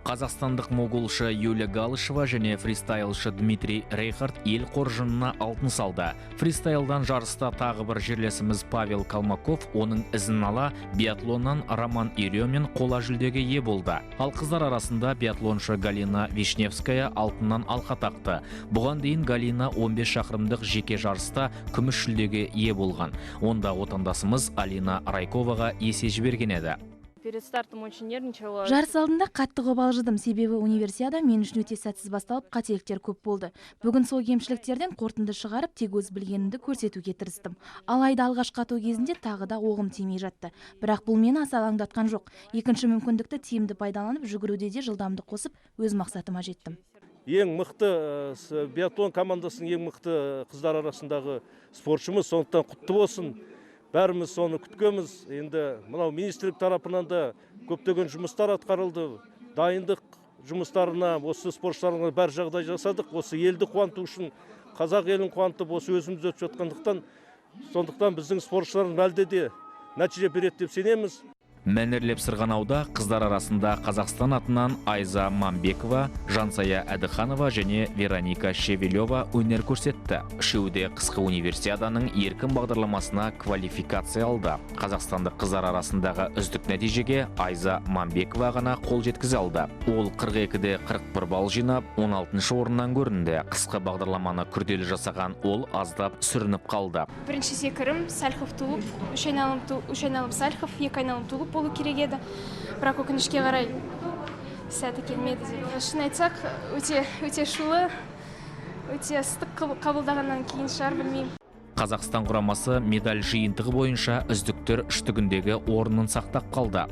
Қазақстандық могулшы Юлия Галышева және фристайлшы Дмитрий Рейхард ел қоржынына алтын салды. Фристайлдан жарыста тағы бір жерлесіміз Павел Калмаков оның ізін ала биатлоннан Роман Иремин қола жүлдеге ие болды. Ал қыздар арасында биатлоншы Галина Вишневская алтыннан алқа тақты. Бұған дейін Галина 15 шақырымдық жеке жарыста күміс жүлдеге ие болған. Онда отандасымыз Алина Райковаға есе жіберген еді. Перед стартом очень нервничала. Жарыс алдында қатты қобалжыдым, себебі универсиада мен үшін өте сәтсіз басталып, қателіктер көп болды. Бүгін сол кемшіліктерден қорытынды шығарып, тек өз білгенімді көрсетуге тырыстым. Алайда алғашқы ату кезінде тағы да оғым тимей жатты. Бірақ бұл мені аса алаңдатқан жоқ. Екінші мүмкіндікті тиімді пайдаланып, жүгіруде де жылдамдық қосып, өз мақсатыма жеттім. Ең мықты биатлон командасының ең мықты қыздар арасындағы спортшымыз, сондықтан құтты болсын. Бәріміз соны күткенбіз. Енді мынау министрлік тарапынан да көптеген жұмыстар атқарылды. Дайындық жұмыстарына, осы спортшыларға бәр жағдай жасадық. Осы елді қуанту үшін, қазақ елін қуантып, осы өзіміз өтіп жатқандықтан, сондықтан біздің спортшыларымыз әлде де нәтиже береді деп сенеміз. Мәнерлеп сырғанауда қыздар арасында Қазақстан атынан Айза Мамбекова, Жансая Әдіханова және Вероника Шевелева өнер көрсетті. Үшеуі де қысқы универсиаданың еркін бағдарламасына квалификация алды. Қазақстандық қыздар арасындағы үздік нәтижеге Айза Мамбекова ғана қол жеткізе алды. Ол 42-де 41 балл жинап, 16-шы орыннан көрінді. Қысқы бағдарламаны күрделі жасаған ол аздап сүрініп қалды. Бірінші секірім Сальхов Тулуп, үш айналым Сальхов, екі айналым Тулуп болу керек еді. Бірақ өкінішке қарай сәті келмеді деп. Шын айтсақ, өте шулы, өте ыстық қабылдағаннан кейін шығар, білмеймін. Қазақстан құрамасы медаль жиынтығы бойынша үздіктер үштігіндегі орнын сақтап қалды.